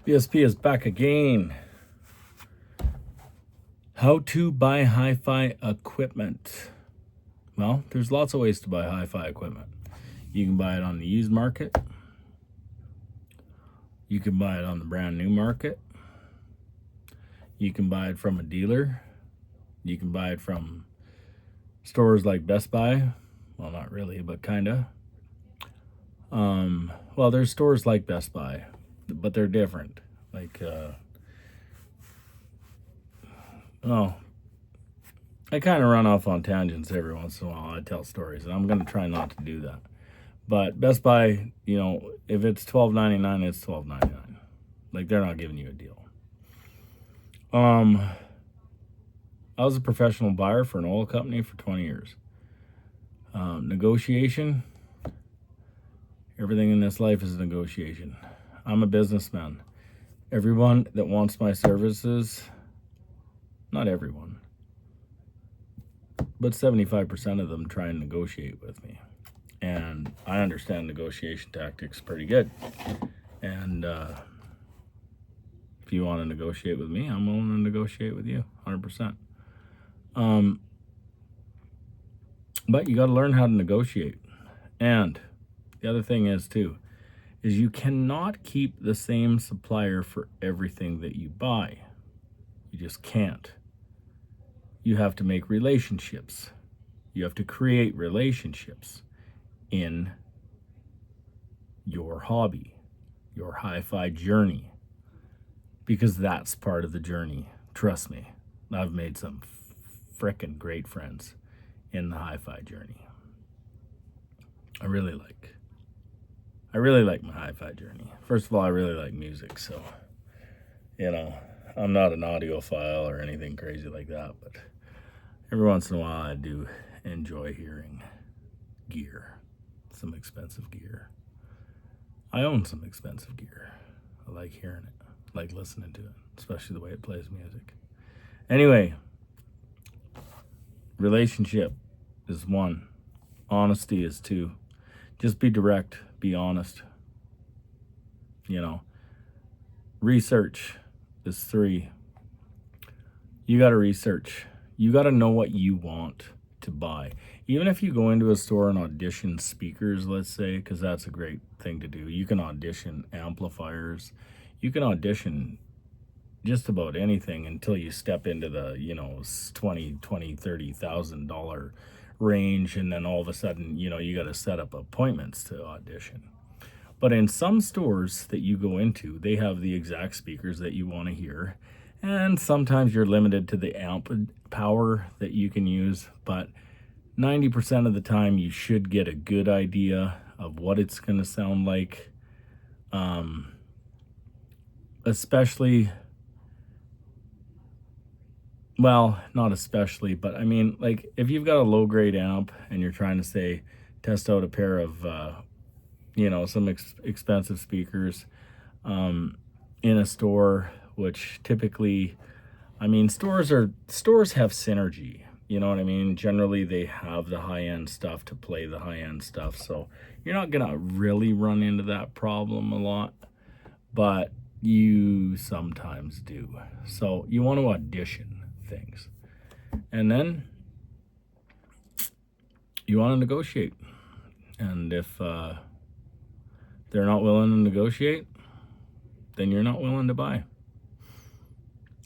BSP is back again. How to buy hi-fi equipment. Well, there's lots of ways to buy hi-fi equipment. You can buy it on the used market. You can buy it on the brand new market. You can buy it from a dealer. You can buy it from stores like Best Buy. Well, not really, but kinda. Well, there's stores like Best Buy, but they're different. I kind of run off on tangents every once in a while. I tell stories, and I'm going to try not to do that. But Best Buy, if it's $12.99, it's $12.99. Like, they're not giving you a deal. I was a professional buyer for an oil company for 20 years. Negotiation. Everything in this life is a negotiation. I'm a businessman. Everyone that wants my services, not everyone, but 75% of them try and negotiate with me. And I understand negotiation tactics pretty good. And if you want to negotiate with me, I'm willing to negotiate with you 100%. But you got to learn how to negotiate. And the other thing is you cannot keep the same supplier for everything that you buy. You just can't. You have to make relationships. You have to create relationships in your hobby, your hi-fi journey, because that's part of the journey. Trust me, I've made some frickin' great friends in the hi-fi journey. I really like my hi-fi journey. First of all, I really like music, so, I'm not an audiophile or anything crazy like that, but every once in a while I do enjoy hearing gear, some expensive gear. I own some expensive gear. I like hearing it, I like listening to it, especially the way it plays music. Anyway, relationship is 1. Honesty is 2. Just be direct, be honest. Research is 3. You got to research. You got to know what you want to buy. Even if you go into a store and audition speakers, let's say, because that's a great thing to do. You can audition amplifiers. You can audition just about anything until you step into the, $20,000, $30,000 range, and then all of a sudden, you got to set up appointments to audition. But in some stores that you go into, they have the exact speakers that you want to hear, and sometimes you're limited to the amp power that you can use, but 90% of the time you should get a good idea of what it's going to sound like, especially, well, not especially, but I mean, like, if you've got a low-grade amp and you're trying to, say, test out a pair of, some expensive speakers in a store, which typically, stores have synergy. You know what I mean? Generally, they have the high-end stuff to play the high-end stuff, so you're not going to really run into that problem a lot, but you sometimes do. So you want to audition things. And then you want to negotiate. And if they're not willing to negotiate, then you're not willing to buy.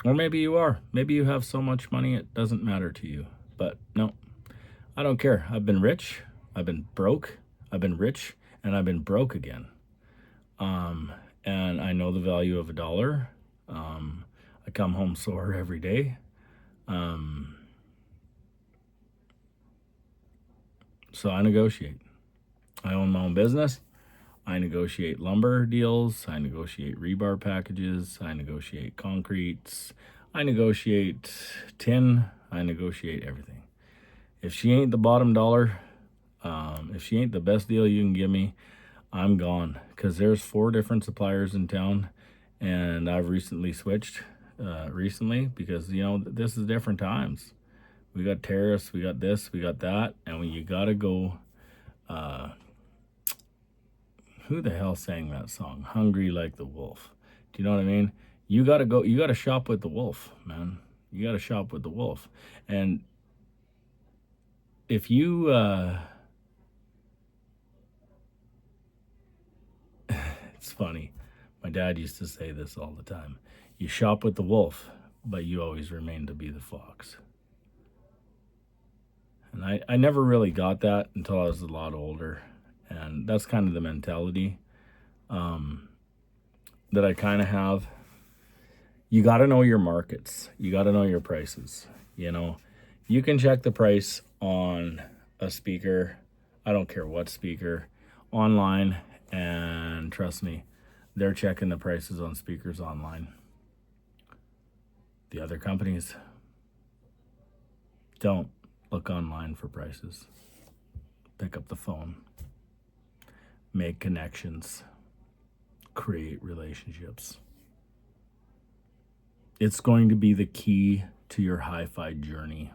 Or maybe you are. Maybe you have so much money it doesn't matter to you. But no, I don't care. I've been rich, I've been broke, I've been rich, and I've been broke again. And I know the value of $1. I come home sore every day. So I negotiate. I own my own business. I negotiate lumber deals. I negotiate rebar packages. I negotiate concretes. I negotiate tin. I negotiate everything. If she ain't the bottom dollar, if she ain't the best deal you can give me, I'm gone. Because there's 4 different suppliers in town, and I've recently switched because, this is different times. We got tariffs, we got this, we got that, and when you got to go... who the hell sang that song? Hungry Like the Wolf. Do you know what I mean? You got to shop with the wolf, man. You got to shop with the wolf. And if you, it's funny. My dad used to say this all the time. You shop with the wolf, but you always remain to be the fox. And I never really got that until I was a lot older. And that's kind of the mentality that I kind of have. You got to know your markets. You got to know your prices. You know, you can check the price on a speaker. I don't care what speaker, online. And trust me, they're checking the prices on speakers online. The other companies don't look online for prices. Pick up the phone. Make connections. Create relationships. It's going to be the key to your hi-fi journey.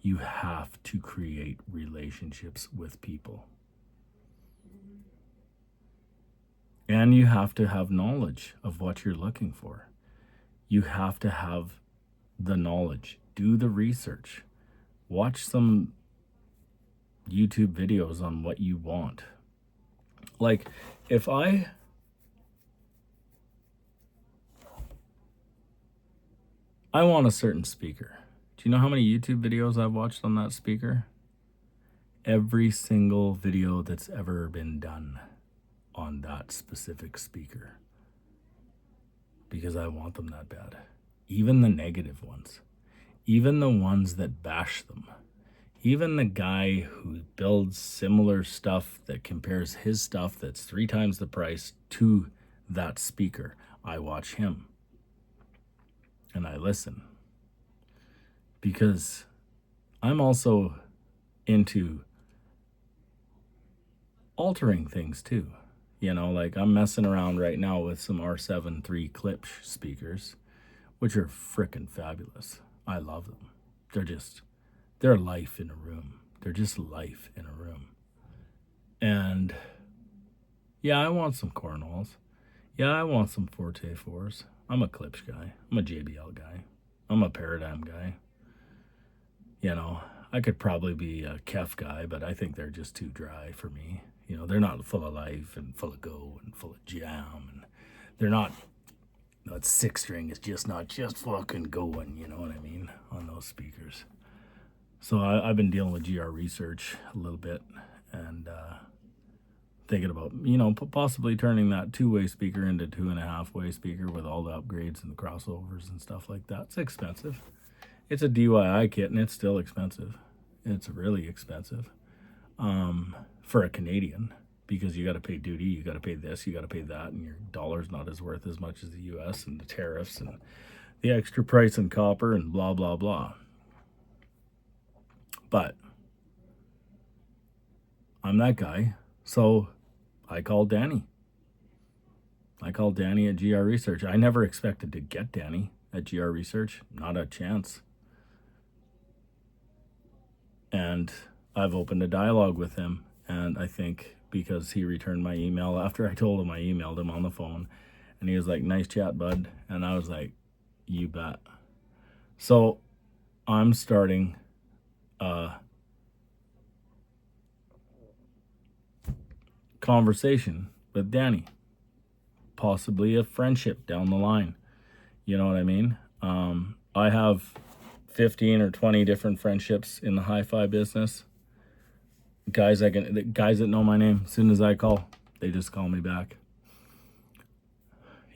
You have to create relationships with people. And you have to have knowledge of what you're looking for. You have to have the knowledge. Do the research. Watch some YouTube videos on what you want. Like, if I want a certain speaker. Do you know how many YouTube videos I've watched on that speaker? Every single video that's ever been done on that specific speaker. Because I want them that bad. Even the negative ones. Even the ones that bash them. Even the guy who builds similar stuff that compares his stuff that's 3 times the price to that speaker. I watch him. And I listen. Because I'm also into altering things too. You know, like I'm messing around right now with some R7 3 clip speakers, which are frickin' fabulous. I love them. They're life in a room. They're just life in a room. And yeah, I want some Cornwalls. Yeah, I want some Forte 4s. I'm a Klipsch guy. I'm a JBL guy. I'm a Paradigm guy. You know, I could probably be a Kef guy, but I think they're just too dry for me. You know, they're not full of life and full of go and full of jam. And they're not, that 6-string is just not just fucking going, you know what I mean, on those speakers. So I've been dealing with GR Research a little bit and thinking about, you know, possibly turning that 2-way speaker into 2.5-way speaker with all the upgrades and the crossovers and stuff like that. It's expensive. It's a DIY kit and it's still expensive. It's really expensive for a Canadian because you got to pay duty, you got to pay this, you got to pay that, and your dollar's not as worth as much as the US and the tariffs and the extra price in copper and blah, blah, blah. But I'm that guy, so I called Danny. I called Danny at GR Research. I never expected to get Danny at GR Research. Not a chance. And I've opened a dialogue with him. And I think because he returned my email after I told him, I emailed him on the phone. And he was like, nice chat, bud. And I was like, you bet. So I'm starting a conversation with Danny. Possibly a friendship down the line. You know what I mean? I have 15 or 20 different friendships in the hi-fi business. Guys that know my name, as soon as I call, they just call me back.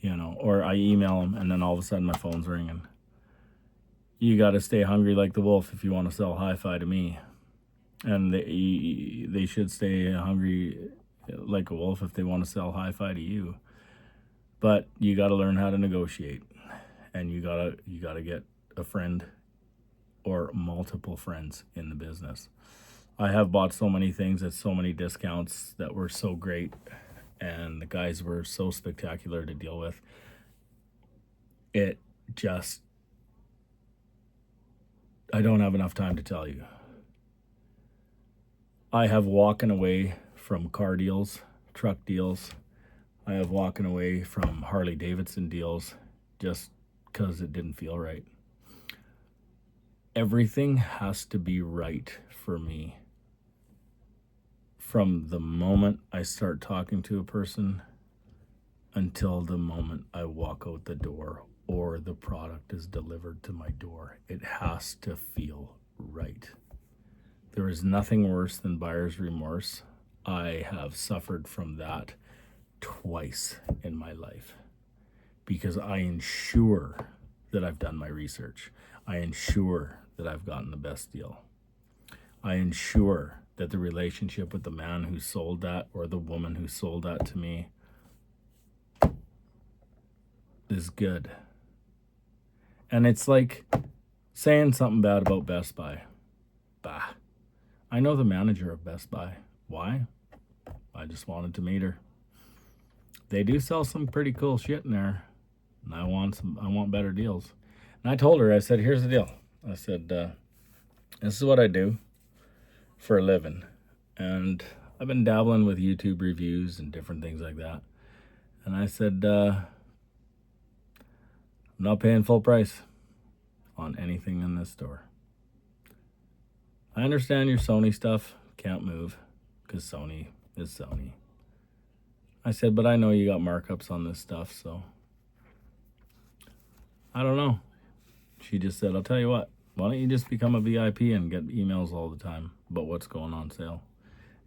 You know, or I email them and then all of a sudden my phone's ringing. You got to stay hungry like the wolf if you want to sell hi-fi to me. And they should stay hungry like a wolf if they want to sell hi-fi to you. But you got to learn how to negotiate, and you got to get a friend or multiple friends in the business. I have bought so many things at so many discounts that were so great, and the guys were so spectacular to deal with. It just, I don't have enough time to tell you. I have walking away from car deals, truck deals, I have walking away from Harley Davidson deals just because it didn't feel right. Everything has to be right for me. From the moment I start talking to a person until the moment I walk out the door or the product is delivered to my door, it has to feel right. There is nothing worse than buyer's remorse. I have suffered from that twice in my life because I ensure that I've done my research. I ensure that I've gotten the best deal. I ensure that the relationship with the man who sold that or the woman who sold that to me is good. And it's like saying something bad about Best Buy. Bah. I know the manager of Best Buy. Why? I just wanted to meet her. They do sell some pretty cool shit in there. And I want better deals. And I told her, I said, here's the deal. I said, this is what I do for a living. And I've been dabbling with YouTube reviews and different things like that. And I said, I'm not paying full price on anything in this store. I understand your Sony stuff can't move because Sony is Sony. I said, but I know you got markups on this stuff, so I don't know. She just said, I'll tell you what, why don't you just become a VIP and get emails all the time about what's going on sale?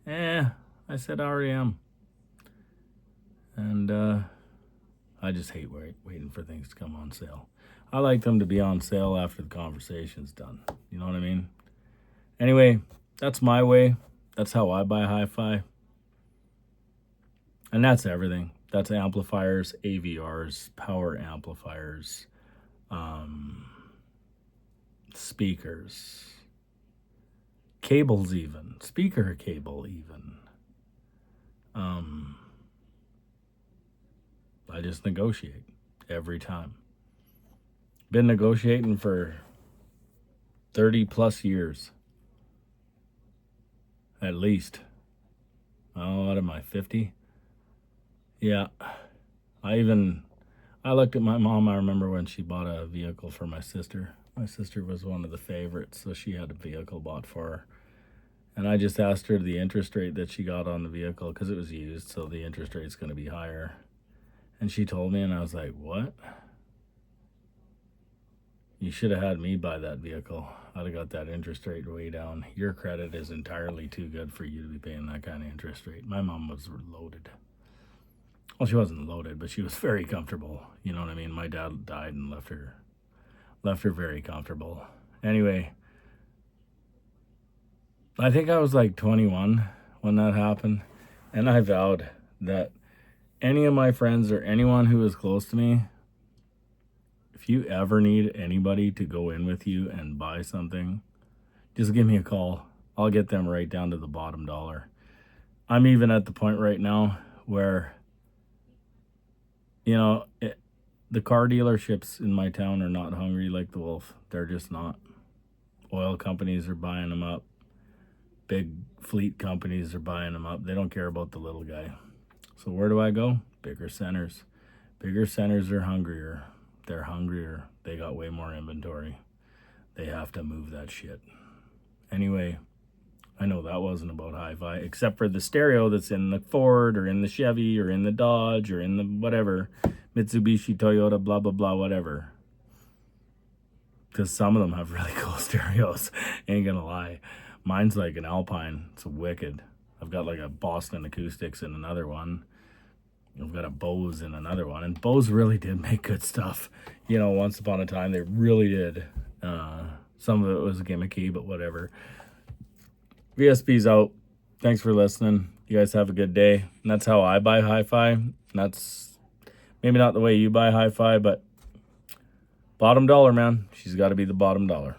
I said, I already am. And I just hate waiting for things to come on sale. I like them to be on sale after the conversation's done. You know what I mean? Anyway, that's my way. That's how I buy hi-fi. And that's everything. That's amplifiers, AVRs, power amplifiers, speakers, cables even, speaker cable even. I just negotiate every time. Been negotiating for 30 plus years. At least. Oh, what am I, 50? Yeah. I looked at my mom. I remember when she bought a vehicle for my sister. My sister was one of the favorites, so she had a vehicle bought for her. And I just asked her the interest rate that she got on the vehicle because it was used, so the interest rate's going to be higher. And she told me, and I was like, what? You should have had me buy that vehicle. I'd have got that interest rate way down. Your credit is entirely too good for you to be paying that kind of interest rate. My mom was loaded. Well, she wasn't loaded, but she was very comfortable. You know what I mean? My dad died and left her very comfortable. Anyway, I think I was like 21 when that happened. And I vowed that any of my friends or anyone who was close to me, if you ever need anybody to go in with you and buy something, just give me a call. I'll get them right down to the bottom dollar. I'm even at the point right now where, the car dealerships in my town are not hungry like the wolf. They're just not. Oil companies are buying them up. Big fleet companies are buying them up. They don't care about the little guy. So where do I go? Bigger centers. Bigger centers are hungrier. They're hungrier. They got way more inventory. They have to move that shit. Anyway, I know that wasn't about hi-fi, except for the stereo that's in the Ford or in the Chevy or in the Dodge or in the whatever, Mitsubishi, Toyota, blah, blah, blah, whatever. Because some of them have really cool stereos. Ain't gonna lie. Mine's like an Alpine. It's wicked. I've got like a Boston Acoustics in another one. I've got a Bose in another one. And Bose really did make good stuff. Once upon a time, they really did. Some of it was gimmicky, but whatever. VSB's out. Thanks for listening. You guys have a good day. And that's how I buy hi-fi. That's maybe not the way you buy hi-fi, but bottom dollar, man. She's got to be the bottom dollar.